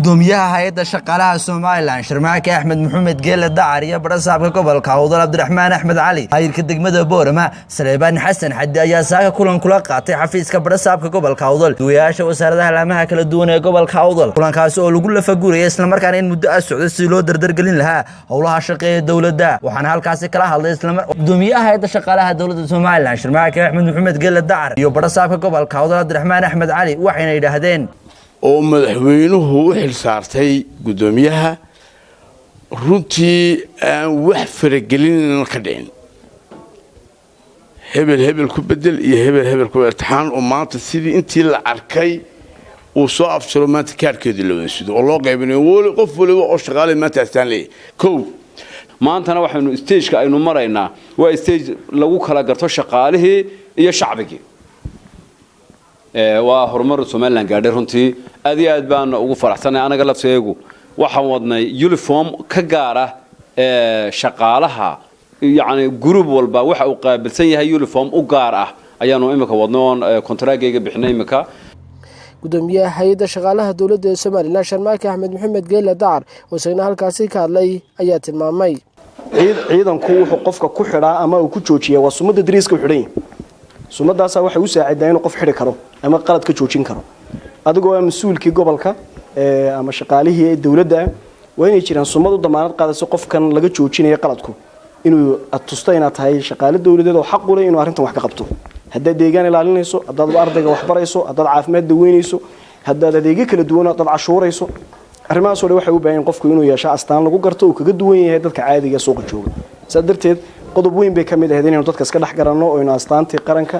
gudoomiyaha hay'adda shaqaalaha Soomaaliland Sharmaake Axmed Maxamed Geele Dacar iyo Barasaabka gobolka Awdal Cabdiraxmaan Axmed Cali hay'adda degmada Boorama Saleebaan Xasan Xaddi ayaa saaka kulan kula qaatay xafiiska Barasaabka gobolka Awdal duwayaasha wasaaradda laamaha kala duwan ee gobolka Awdal kulankaas oo lagu lafaguray isla markaana in muddo ah socdo si loo dardargelin lahaa howlaha shaqo ee dawladda waxaana halkaas kala hadlay isla gudoomiyaha hay'adda shaqaalaha dawladda Soomaaliland Sharmaake Axmed Maxamed Geele Dacar iyo Barasaabka gobolka Awdal Cabdiraxmaan Axmed Cali waxayna yiraahdeen oo madaxweynuhu u xil saartay gudoomiyaha runtii aan wax faragelin ka dhicin hebel ku bedel iyo hebel ku irtixaan oo maanta sidii intii la arkay uu soo afjaro maanta kaarkeedii la wada oo loo qaybinayo wali qof waliba oo shaqaale maanta astaan leeyahay maantana waxaanu stage-ka aynu maraynaa waa stage lagu kala garto shaqaalihii iyo shacbigii waa horumar Soomaaliland gaadhay runtii aad iyo aad baan ugu faraxsanahay anaga lafteegu waxaan wadnay uniform ka gaar ah shaqaalaha yani group walba waxa uu qaabilsan yahay uniform u gaar ah ayaanu imika wadnoon kontraagayga bixinay imika gudoomiyaha hay'adda shaqaalaha dawladda ee Soomaaliland Sharmaake Axmed Maxamed Geele Dacar oo isagana halkaas ka hadlay ayaa tilmaamay ciidanku wuxuu qofka ku xidhaa ama uu ku joojiyaa waa sumada dariiska u xidhan sumadaas waxay u saacidaa inuu qof xidhi karo ama qalad ka joojin karo adigoo mas'uulkii gobolka ama shaqaalihii dawladda waa inay jiraan sumadu damaanad qaadayso qofkan laga joojinayo qaladku inuu atusto inaad tahay shaqaale dawladeed oo xaq u leh inuu arrintan wax ka qabto hadda deegaan ilaalinayso haddaad ardayga wax barayso haddaad caafimaad daweynayso haddaad adeegyo kala duwan oo dad cashuurayso arrimahaas oo waxay u baahan qofku inuu yeesho astaan lagu garto oo kaga duwan yahay dadka caadiga ah suuqa jooga sadarteed qodob weyn bay kamid ahayd inaynu dadka iska dhex garanno oo inuu astaantii qaranka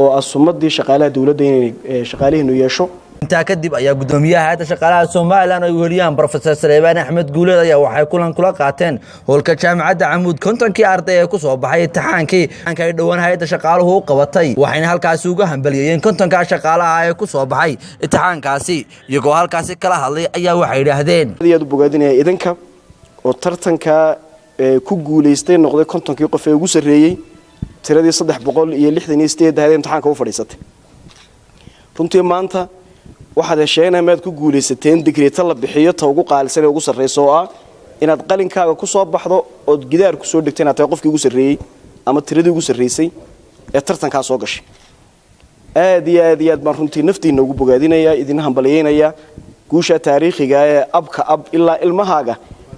oo asumadii shaqaalaha dawladda inay shaqaalihiinu yeesho inta kadib ayaa gudoomiyaha hay'adda shaqaalaha Soomaaliland ay weliyaan Professor Saleebaan Axmed Guuleed ayaa waxay kulan kula qaateen hoolka jaamacadda Camuud kontonkii arday ee ku soo baxay imtixaankii ay dhawaan hay'adda shaqaaluhu u qabatay waxayna halkaas uga hambalyeeyeen kontonka shaqaalaha ee ku soo baxay imtixaankaasi iyagoo halkaas kala hadlay ayaa waxay yiraahdeen aad u bogaadinaya idanka oo tartanka ku guuleystay noqday kontonkii qof ee ugu sareeyay tiradii 368 hay'adda imtixaanka u fadhiisatay runtii maanta waxaad hesheenay maad ku guuleysateen digreeta la bixiyo ta ugu qaalisan ee ugu sarreeyay oo ah inaad qalinkaaga ku soo baxdo oo gidaar ku soo dhigtay inaad tahay qofkii ugu sarreeyay ama tiradii ugu sarreysay ee tartanka soo gashay aad iyo aad baan runtii naftiina ugu bogaadinaya idin hambalyeynaya guusha taariikhiga ee abka ilaa ilmahaaga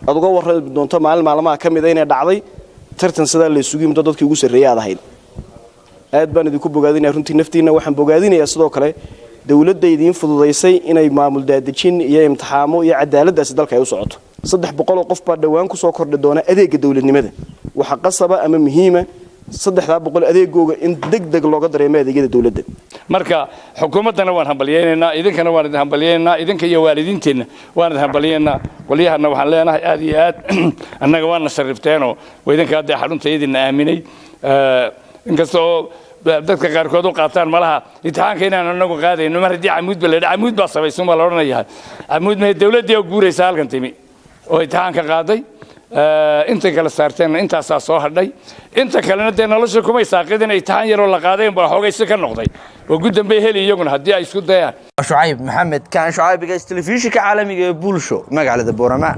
aad uga warrami doonto maalmaha kamid ah inay dhacday tartan sida la isugu yimid dadkii ugu sarreeyay aad ahayd aad baan idinku bogaadinaya runtii naftiina waxaan bogaadinayaa sidoo kale dawladda idin fududeysay inay maamul daadajin iyo imtixaamo iyo cadaaladdaas dalka ay u socoto 300 qof baa dhawaan ku soo kordhay doona adeega dawladnimada waxa qasaba ama muhiima 300 adeegooga in degdeg looga dareemo adeegyada dawladda marka xukuumadana waan hambalyeynaa idinkana waan idin hambalyeynaa idinka iyo waalidiinteena waan idin hambalyeynaa waliyahana waxaan leenahay aad iyo aad annaga waan nasharifteeno idinka hadda xarunta idin aaminay inkastoo dadka qaarkood u qaataan malaha imtixaanka inaan anagu qaadayno mar hadii Camuud baa sabaysan ma la oranayaa Camuud ma dawladda oo guuraysa halkan timi oo imtixaanka qaaday inta kala saarteen intaas soo hadhay inta kalena de nolosha kuma saaqidin imtixaan yar oo la qaaday baa xoogaysi ka noqday oo guddanbay heli iyaguna hadii ay isku dayaan Shucayb Maxamed kan Shucaybiga telefishinka caalamiga ee Bulsho magaalada Boorama